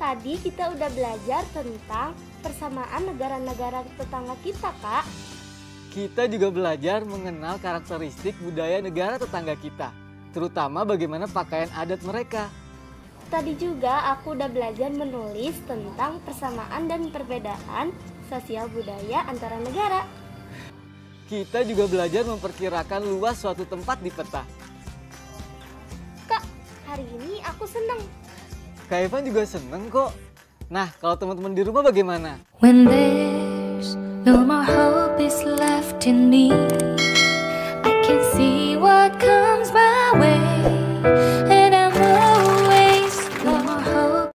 Tadi kita udah belajar tentang persamaan negara-negara tetangga kita, Kak. Kita juga belajar mengenal karakteristik budaya negara tetangga kita, terutama bagaimana pakaian adat mereka. Tadi juga aku udah belajar menulis tentang persamaan dan perbedaan sosial budaya antara negara. Kita juga belajar memperkirakan luas suatu tempat di peta. Kak, hari ini aku seneng. Kak Evan juga seneng kok. Nah, kalau teman-teman di rumah bagaimana? When there's no more hope is left in me, I can see what comes my way, and I'm always no more hope.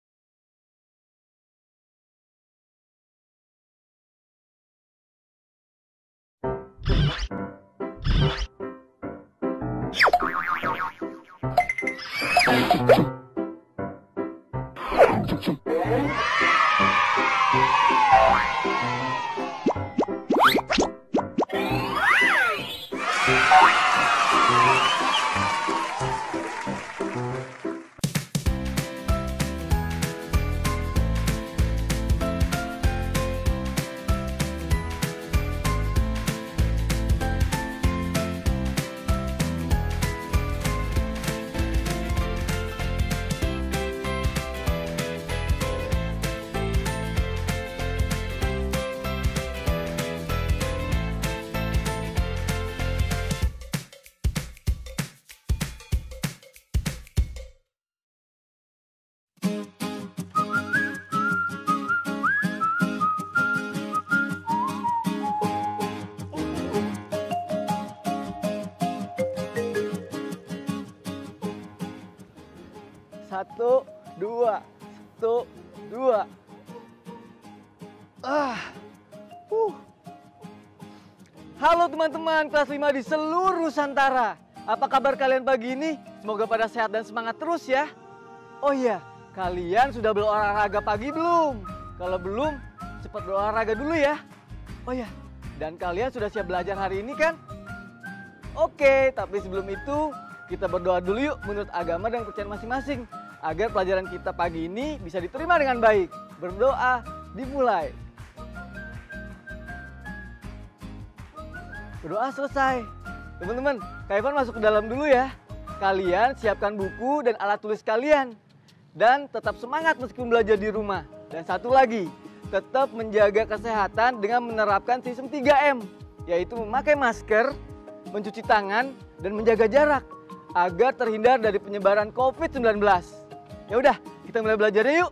Satu, dua. Halo teman-teman kelas 5 di seluruh Nusantara. Apa kabar kalian pagi ini? Semoga pada sehat dan semangat terus ya. Oh iya, kalian sudah berolahraga pagi belum? Kalau belum, cepat berolahraga dulu ya. Oh iya, dan kalian sudah siap belajar hari ini kan? Oke, tapi sebelum itu kita berdoa dulu yuk menurut agama dan kepercayaan masing-masing. Agar pelajaran kita pagi ini bisa diterima dengan baik. Berdoa dimulai. Berdoa selesai. Teman-teman, Kak Evan masuk ke dalam dulu ya. Kalian siapkan buku dan alat tulis kalian. Dan tetap semangat meskipun belajar di rumah. Dan satu lagi, tetap menjaga kesehatan dengan menerapkan sistem 3M. Yaitu memakai masker, mencuci tangan, dan menjaga jarak. Agar terhindar dari penyebaran COVID-19. Ya udah, kita mulai belajarnya yuk.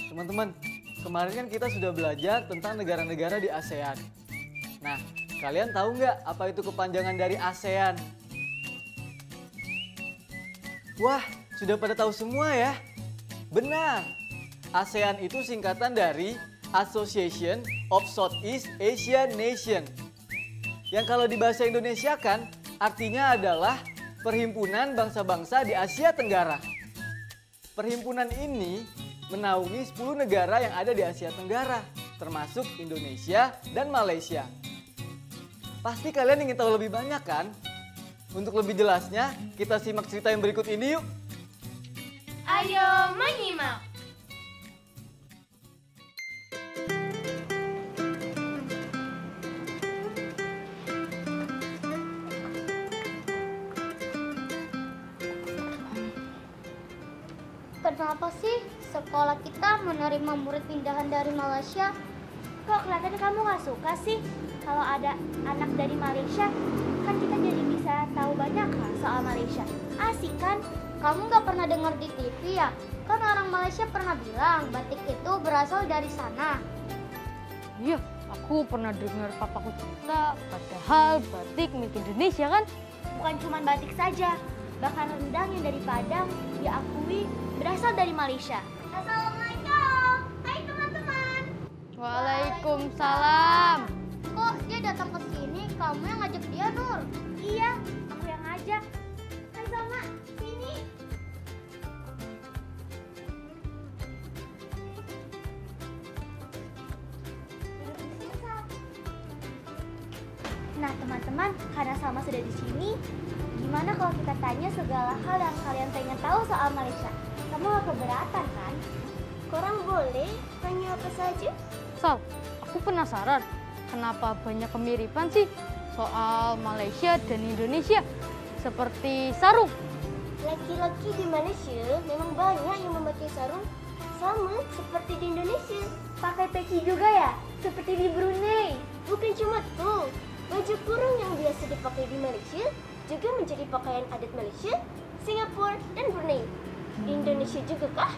Teman-teman, kemarin kan kita sudah belajar tentang negara-negara di ASEAN. Nah, kalian tahu nggak apa itu kepanjangan dari ASEAN? Wah, sudah pada tahu semua ya? Benar, ASEAN itu singkatan dari Association of Southeast Asian Nation. Yang kalau di bahasa Indonesia kan artinya adalah Perhimpunan Bangsa-Bangsa di Asia Tenggara. Perhimpunan ini menaungi 10 negara yang ada di Asia Tenggara, termasuk Indonesia dan Malaysia. Pasti kalian ingin tahu lebih banyak kan? Untuk lebih jelasnya, kita simak cerita yang berikut ini yuk. Ayo menyimak. Kenapa sih sekolah kita menerima murid pindahan dari Malaysia? Kok kelihatannya kamu gak suka sih? Kalau ada anak dari Malaysia, kan kita jadi bisa tahu banyak hal soal Malaysia. Asik kan? Kamu gak pernah dengar di TV ya? Kan orang Malaysia pernah bilang batik itu berasal dari sana. Iya, aku pernah dengar papaku cerita, padahal batik milik Indonesia kan? Bukan cuma batik saja, bahkan rendang yang dari Padang diakui berasal dari Malaysia. Assalamualaikum, hai teman-teman. Waalaikumsalam. Kok dia datang ke sini, kamu yang ngajak dia, Nur? Iya, aku yang ngajak. Nah teman-teman, karena Salma sudah di sini, gimana kalau kita tanya segala hal yang kalian pengen tahu soal Malaysia? Kamu gak keberatan kan? Korang boleh tanya apa saja? Sal, aku penasaran kenapa banyak kemiripan sih soal Malaysia dan Indonesia, seperti sarung. Laki-laki di Malaysia memang banyak yang memakai sarung sama seperti di Indonesia. Pakai peci juga ya? Seperti di Brunei. Bukan cuma tuh, baju kurung yang biasa dipakai di Malaysia juga menjadi pakaian adat Malaysia, Singapura, dan Brunei. Di Indonesia juga kah?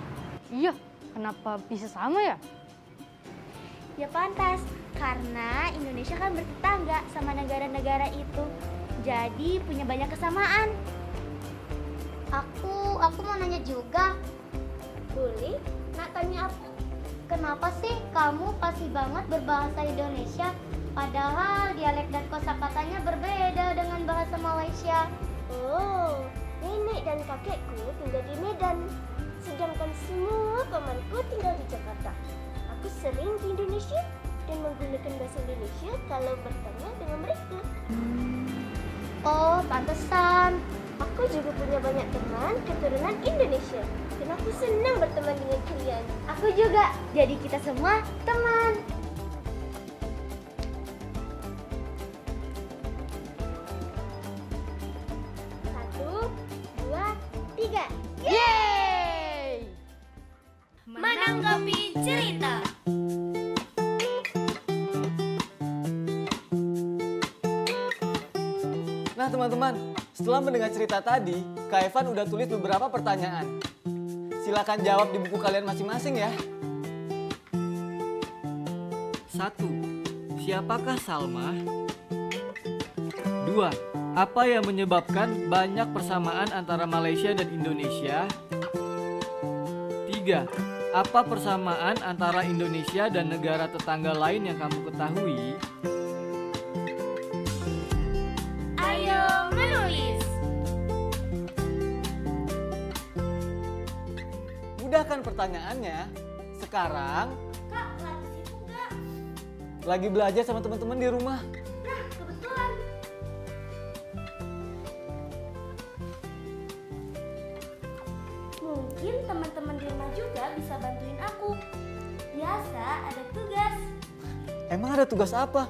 Iya, kenapa bisa sama ya? Ya pantas, karena Indonesia kan bertetangga sama negara-negara itu. Jadi punya banyak kesamaan. Aku mau nanya juga. Boleh? Nak tanya apa? Kenapa sih kamu fasih banget berbahasa Indonesia, padahal dialek dan kosakatanya berbeda dengan bahasa Malaysia? Oh, nenek dan kakekku tinggal di Medan, sedangkan semua pamanku tinggal di Jakarta. Aku sering di Indonesia dan menggunakan bahasa Indonesia kalau bertanya dengan mereka. Oh, pantesan. Aku juga punya banyak teman keturunan Indonesia dan aku senang berteman dengan kalian. Aku juga, jadi kita semua teman. Satu, dua, tiga. Yeay! Menanggapi cerita. Nah teman-teman, setelah mendengar cerita tadi, Kak Evan udah tulis beberapa pertanyaan. Silakan jawab di buku kalian masing-masing ya. 1. Siapakah Salma? 2. Apa yang menyebabkan banyak persamaan antara Malaysia dan Indonesia? 3. Apa persamaan antara Indonesia dan negara tetangga lain yang kamu ketahui? Ayo menulis. Mudah kan pertanyaannya? Sekarang Kak, lagi sibuk gak? lagi belajar sama teman-teman di rumah. Nah, kebetulan. Mungkin teman-teman di rumah juga bisa bantuin aku. Biasa ada tugas. Emang ada tugas apa?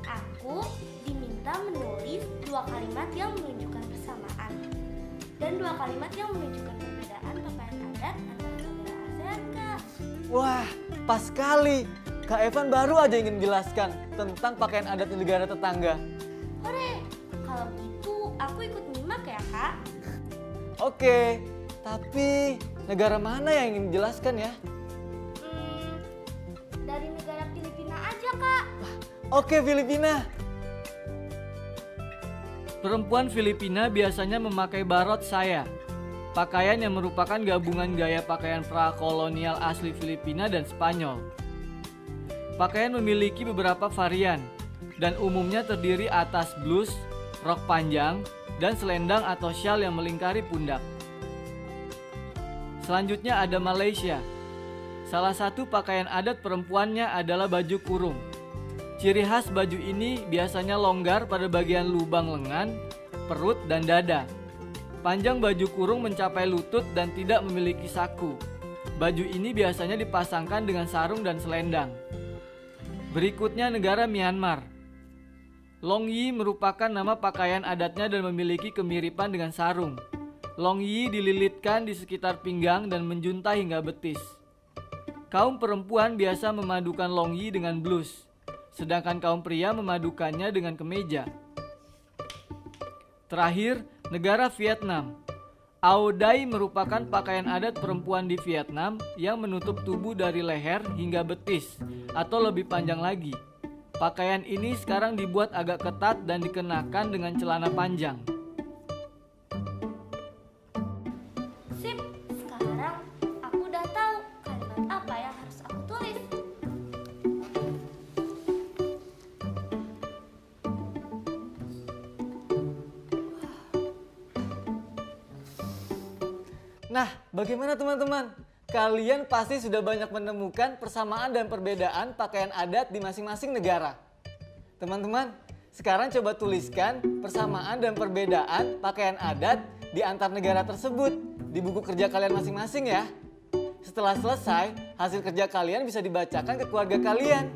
Aku diminta menulis 2 kalimat yang menunjukkan persamaan dan 2 kalimat yang menunjukkan perbedaan pakaian adat antara negara ASEAN, Kak. Wah, pas sekali. Kak Evan baru aja ingin menjelaskan tentang pakaian adat di negara tetangga. Hore, kalau gitu aku ikut nyimak ya, Kak. Oke, tapi negara mana yang ingin dijelaskan ya? Dari negara Filipina aja, Kak. Oke, Filipina. Perempuan Filipina biasanya memakai barot saya, pakaian yang merupakan gabungan gaya pakaian prakolonial asli Filipina dan Spanyol. Pakaian memiliki beberapa varian dan umumnya terdiri atas blus, rok panjang, dan selendang atau syal yang melingkari pundak. Selanjutnya ada Malaysia. Salah satu pakaian adat perempuannya adalah baju kurung. Ciri khas baju ini biasanya longgar pada bagian lubang lengan, perut, dan dada. Panjang baju kurung mencapai lutut dan tidak memiliki saku. Baju ini biasanya dipasangkan dengan sarung dan selendang. Berikutnya negara Myanmar. Long Yi merupakan nama pakaian adatnya dan memiliki kemiripan dengan sarung. Long Yi dililitkan di sekitar pinggang dan menjuntai hingga betis. Kaum perempuan biasa memadukan Long Yi dengan blus, sedangkan kaum pria memadukannya dengan kemeja. Terakhir, negara Vietnam. Ao Dai merupakan pakaian adat perempuan di Vietnam yang menutup tubuh dari leher hingga betis atau lebih panjang lagi. Pakaian ini sekarang dibuat agak ketat dan dikenakan dengan celana panjang. Sip, sekarang aku udah tahu kalimat apa yang harus aku tulis. Nah, bagaimana teman-teman? Kalian pasti sudah banyak menemukan persamaan dan perbedaan pakaian adat di masing-masing negara. Teman-teman, Sekarang coba tuliskan persamaan dan perbedaan pakaian adat di antar negara tersebut di buku kerja kalian masing-masing ya. Setelah selesai, hasil kerja kalian bisa dibacakan ke keluarga kalian.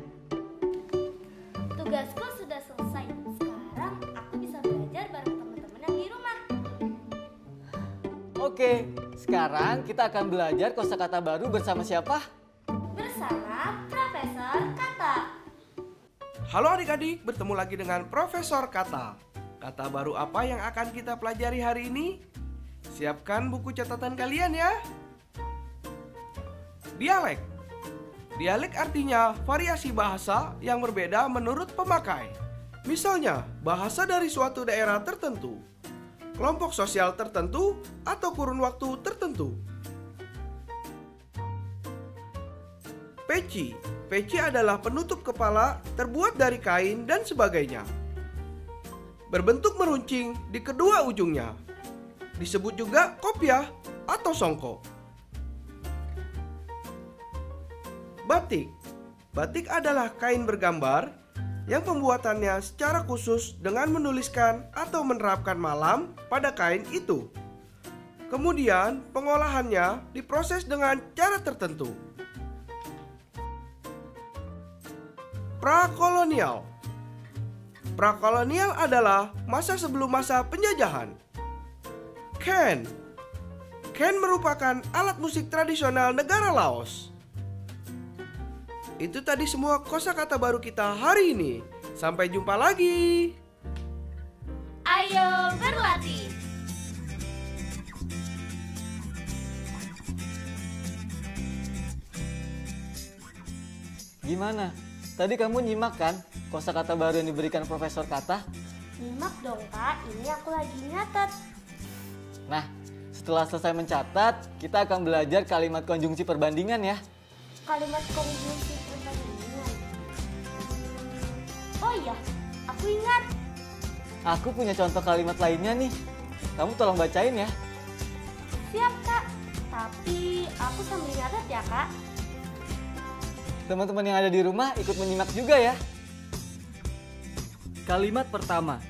Tugasku sudah selesai. Sekarang aku bisa belajar bareng teman-teman yang di rumah. Oke, sekarang kita akan belajar kosakata baru bersama siapa? Bersama Profesor Kata. Halo adik-adik, bertemu lagi dengan Profesor Kata. Kata baru apa yang akan kita pelajari hari ini? Siapkan buku catatan kalian ya. Dialek. Dialek artinya variasi bahasa yang berbeda menurut pemakai. Misalnya, bahasa dari suatu daerah tertentu, kelompok sosial tertentu, atau kurun waktu tertentu. Peci. Peci adalah penutup kepala terbuat dari kain dan sebagainya. Berbentuk meruncing di kedua ujungnya. Disebut juga kopiah atau songkok. Batik. Batik adalah kain bergambar yang pembuatannya secara khusus dengan menuliskan atau menerapkan malam pada kain itu. Kemudian pengolahannya diproses dengan cara tertentu. Prakolonial. Prakolonial adalah masa sebelum masa penjajahan. Ken. Ken merupakan alat musik tradisional negara Laos. Itu tadi semua kosakata baru kita hari ini. Sampai jumpa lagi. Ayo berlatih. Gimana? Tadi kamu nyimak kan kosakata baru yang diberikan Profesor Kata? Nyimak dong Kak, ini aku lagi nyatet. Nah, setelah selesai mencatat, kita akan belajar kalimat konjungsi perbandingan ya. Kalimat konjungsi perbandingan. Oh iya, aku ingat. Aku punya contoh kalimat lainnya nih. Kamu tolong bacain ya. Siap Kak, tapi aku sambil nyatet ya Kak. Teman-teman yang ada di rumah ikut menyimak juga ya. Kalimat pertama.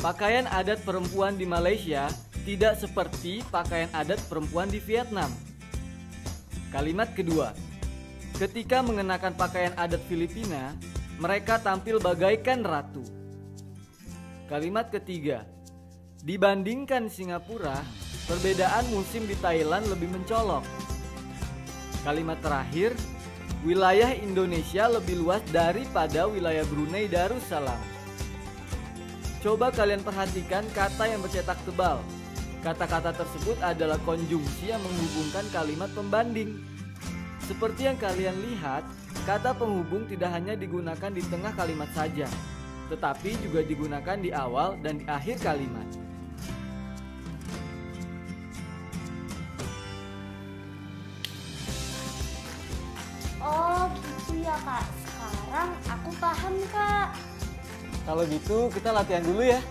Pakaian adat perempuan di Malaysia tidak seperti pakaian adat perempuan di Vietnam. Kalimat kedua. Ketika mengenakan pakaian adat Filipina, mereka tampil bagaikan ratu. Kalimat ketiga. Dibandingkan Singapura, perbedaan musim di Thailand lebih mencolok. Kalimat terakhir. Wilayah Indonesia lebih luas daripada wilayah Brunei Darussalam. Coba kalian perhatikan kata yang bercetak tebal. Kata-kata tersebut adalah konjungsi yang menghubungkan kalimat pembanding. Seperti yang kalian lihat, kata penghubung tidak hanya digunakan di tengah kalimat saja, tetapi juga digunakan di awal dan di akhir kalimat. Oh gitu ya Kak, sekarang aku paham Kak. Kalau gitu kita latihan dulu ya.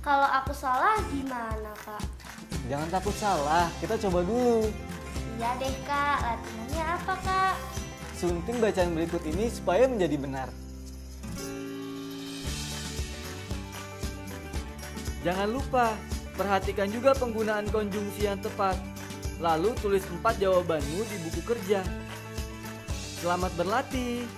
Kalau aku salah gimana Kak? Jangan takut salah, kita coba dulu. Iya deh Kak, latihannya apa Kak? Sunting bacaan berikut ini supaya menjadi benar. Jangan lupa, perhatikan juga penggunaan konjungsi yang tepat. Lalu tulis 4 jawabanmu di buku kerja. Selamat berlatih.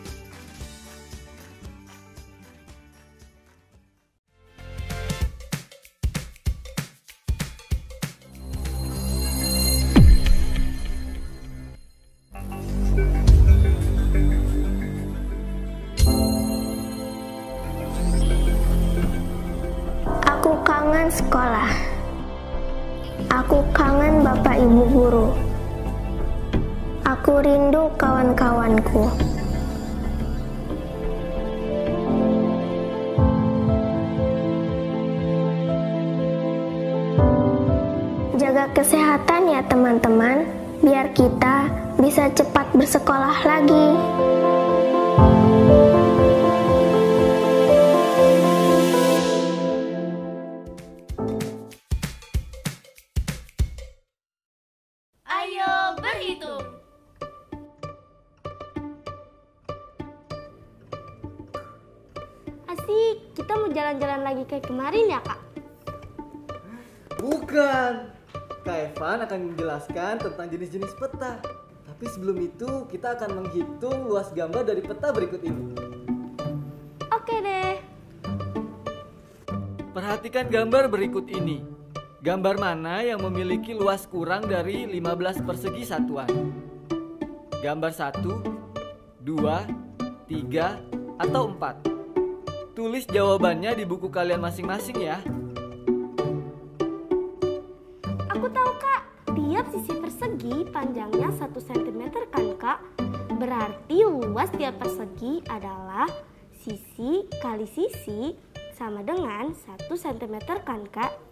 Aku kangen sekolah. Aku kangen Bapak Ibu guru. Aku rindu kawan-kawanku. Jaga kesehatan ya teman-teman, biar kita bisa cepat bersekolah lagi. Ayo berhitung. Asik. jalan-jalan lagi kayak kemarin ya, Kak? Bukan. Kak Evan akan menjelaskan tentang jenis-jenis peta. Tapi sebelum itu, kita akan menghitung luas gambar dari peta berikut ini. Oke deh. Perhatikan gambar berikut ini. Gambar mana yang memiliki luas kurang dari 15 persegi satuan? Gambar 1, 2, 3, atau 4? Tulis jawabannya di buku kalian masing-masing ya. Aku tahu, Kak. Tiap sisi persegi panjangnya 1 cm kan, Kak? Berarti luas tiap persegi adalah sisi kali sisi sama dengan 1 cm kan, Kak?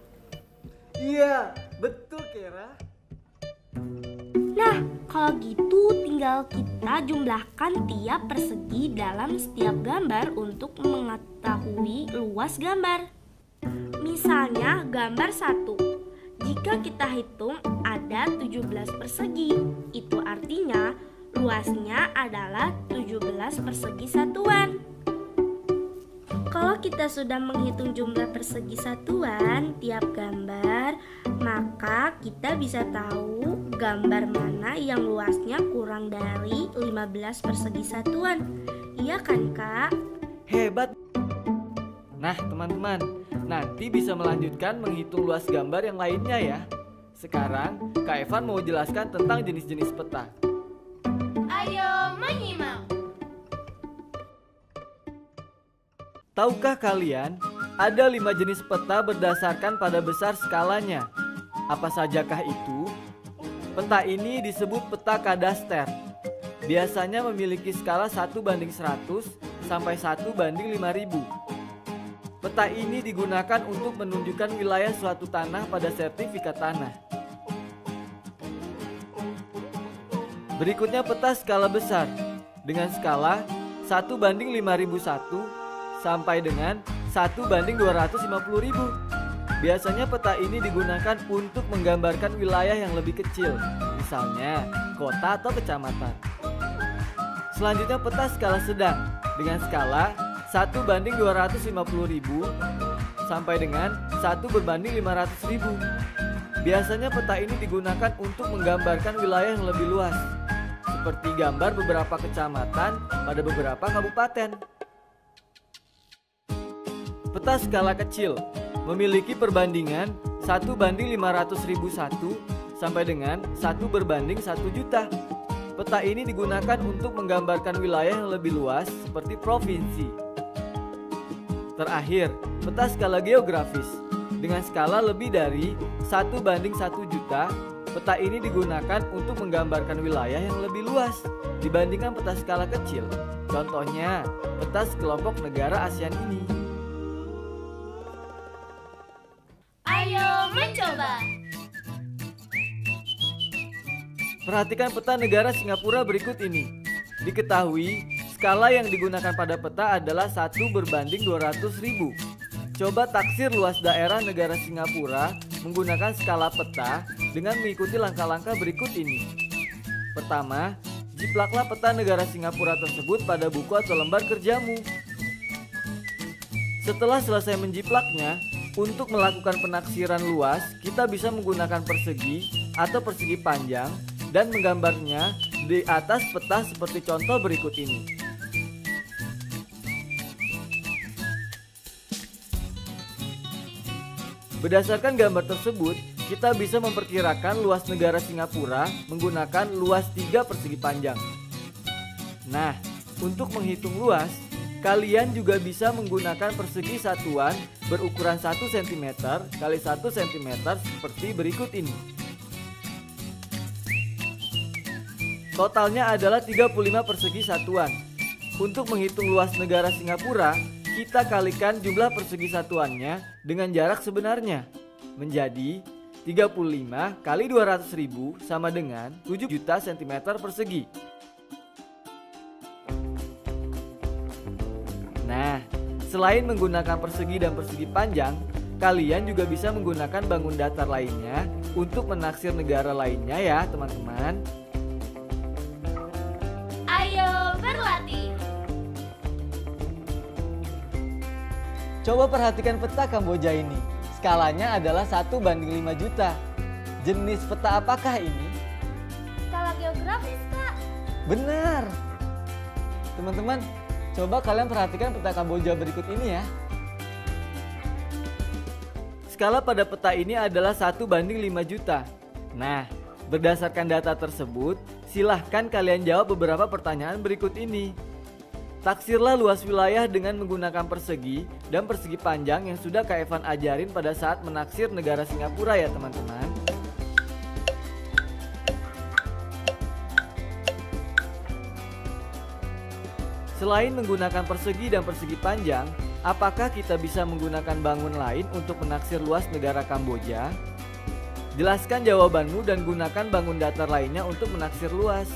Iya, betul Kera. Nah, kalau gitu tinggal kita jumlahkan tiap persegi dalam setiap gambar untuk mengetahui luas gambar. Misalnya gambar 1. Jika kita hitung ada 17 persegi, itu artinya luasnya adalah 17 persegi satuan. Kalau kita sudah menghitung jumlah persegi satuan tiap gambar, maka kita bisa tahu gambar mana yang luasnya kurang dari 15 persegi satuan. Iya kan, Kak? Hebat. Nah, teman-teman, nanti bisa melanjutkan menghitung luas gambar yang lainnya ya. Sekarang, Kak Evan mau jelaskan tentang jenis-jenis peta. Ayo menyimak. Tahukah kalian, ada 5 jenis peta berdasarkan pada besar skalanya. Apa sajakah itu? Peta ini disebut peta kadaster. Biasanya memiliki skala 1:100 sampai 1:5000. Peta ini digunakan untuk menunjukkan wilayah suatu tanah pada sertifikat tanah. Berikutnya peta skala besar dengan skala 1:5001 sampai dengan 1:250.000. Biasanya peta ini digunakan untuk menggambarkan wilayah yang lebih kecil, misalnya kota atau kecamatan. Selanjutnya peta skala sedang dengan skala 1:250.000 sampai dengan 1:500.000. Biasanya peta ini digunakan untuk menggambarkan wilayah yang lebih luas, seperti gambar beberapa kecamatan pada beberapa kabupaten. Peta skala kecil memiliki perbandingan 1:500.001 sampai dengan 1:1 juta. Peta ini digunakan untuk menggambarkan wilayah yang lebih luas seperti provinsi. Terakhir, peta skala geografis dengan skala lebih dari 1:1 juta. Peta ini digunakan untuk menggambarkan wilayah yang lebih luas dibandingkan peta skala kecil. Contohnya, peta sekelompok negara ASEAN ini. Ayo mencoba. Perhatikan peta negara Singapura berikut ini. Diketahui, skala yang digunakan pada peta adalah 1:200.000. Coba taksir luas daerah negara Singapura menggunakan skala peta dengan mengikuti langkah-langkah berikut ini. Pertama, jiplaklah peta negara Singapura tersebut pada buku atau lembar kerjamu. Setelah selesai menjiplaknya, untuk melakukan penaksiran luas, kita bisa menggunakan persegi atau persegi panjang dan menggambarnya di atas peta seperti contoh berikut ini. Berdasarkan gambar tersebut, kita bisa memperkirakan luas negara Singapura menggunakan luas 3 persegi panjang. Nah, untuk menghitung luas, kalian juga bisa menggunakan persegi satuan berukuran 1 cm x 1 cm seperti berikut ini. Totalnya adalah 35 persegi satuan. Untuk menghitung luas negara Singapura, kita kalikan jumlah persegi satuannya dengan jarak sebenarnya, menjadi 35 kali 200.000 sama dengan 7 juta cm persegi. Nah, selain menggunakan persegi dan persegi panjang, kalian juga bisa menggunakan bangun datar lainnya untuk menaksir negara lainnya ya teman-teman. Ayo berlatih. Coba perhatikan peta Kamboja ini. Skalanya adalah 1:5 juta. Jenis peta apakah ini? Skala geografis, Kak. Benar. Teman-teman, coba kalian perhatikan peta Kamboja berikut ini ya. Skala pada peta ini adalah 1:5 juta. Nah, berdasarkan data tersebut, silahkan kalian jawab beberapa pertanyaan berikut ini. Taksirlah luas wilayah dengan menggunakan persegi dan persegi panjang yang sudah Kak Evan ajarin pada saat menaksir negara Singapura ya teman-teman. Selain menggunakan persegi dan persegi panjang, apakah kita bisa menggunakan bangun lain untuk menaksir luas negara Kamboja? Jelaskan jawabanmu dan gunakan bangun datar lainnya untuk menaksir luas.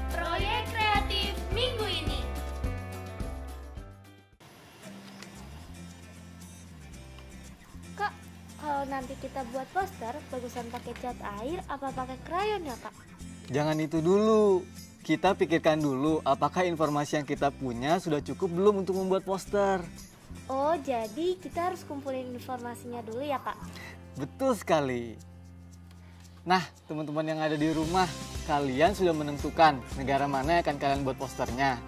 Proyek kreatif minggu ini. Kak, kalau nanti kita buat poster, bagusan pakai cat air apa pakai krayon ya, Kak? Jangan itu dulu. Kita pikirkan dulu apakah informasi yang kita punya sudah cukup belum untuk membuat poster. Oh, jadi kita harus kumpulin informasinya dulu ya, Kak? Betul sekali. Nah, teman-teman yang ada di rumah, kalian sudah menentukan negara mana yang akan kalian buat posternya.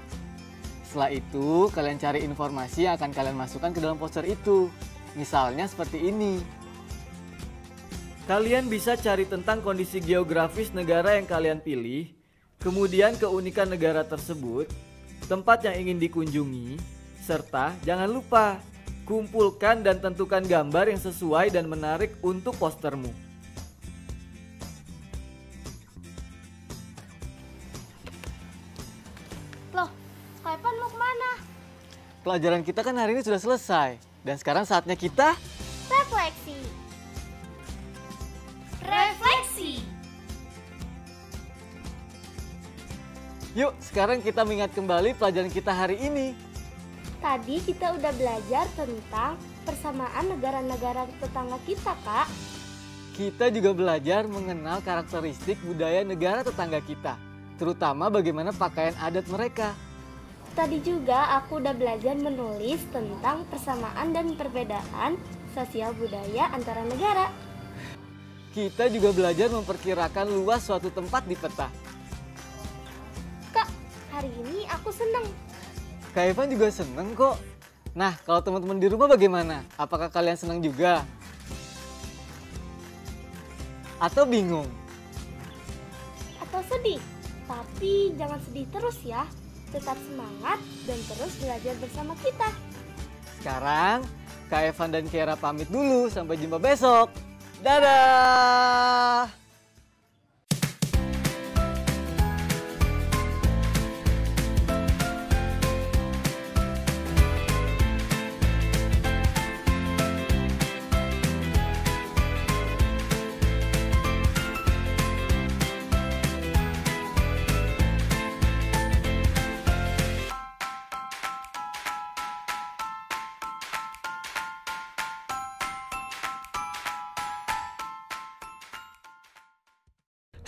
Setelah itu, kalian cari informasi yang akan kalian masukkan ke dalam poster itu. Misalnya seperti ini. Kalian bisa cari tentang kondisi geografis negara yang kalian pilih, kemudian keunikan negara tersebut, tempat yang ingin dikunjungi, serta jangan lupa kumpulkan dan tentukan gambar yang sesuai dan menarik untuk postermu. Loh, Kak Evan mau kemana? Pelajaran kita kan hari ini sudah selesai, dan sekarang saatnya kita Refleksi. Refleksi. Yuk, sekarang kita mengingat kembali pelajaran kita hari ini. Tadi kita udah belajar tentang persamaan negara-negara tetangga kita, Kak. Kita juga belajar mengenal karakteristik budaya negara tetangga kita, terutama bagaimana pakaian adat mereka. Tadi juga aku udah belajar menulis tentang persamaan dan perbedaan sosial budaya antara negara. Kita juga belajar memperkirakan luas suatu tempat di peta. Kak, hari ini aku seneng. Kak Evan juga seneng kok. Nah, kalau teman-teman di rumah bagaimana? Apakah kalian senang juga? Atau bingung? Atau sedih? Tapi jangan sedih terus ya. Tetap semangat dan terus belajar bersama kita. Sekarang, Kak Evan dan Kiara pamit dulu. Sampai jumpa besok. Dadah!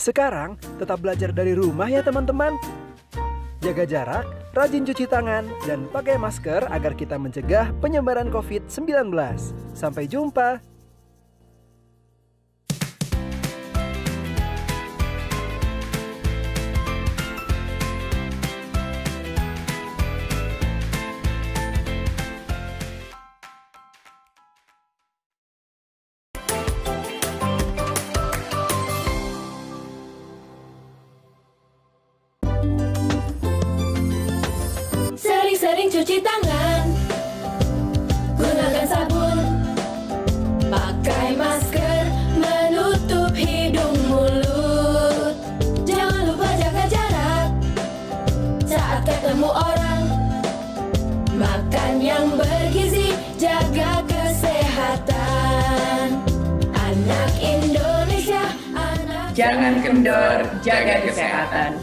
Sekarang tetap belajar dari rumah ya teman-teman. Jaga jarak, rajin cuci tangan, dan pakai masker agar kita mencegah penyebaran COVID-19. Sampai jumpa. Sering-sering cuci tangan, gunakan sabun, pakai masker, menutup hidung mulut. Jangan lupa jaga jarak saat ketemu orang. Makan yang bergizi, jaga kesehatan. Anak Indonesia, anak Jangan kendor, jaga kesehatan.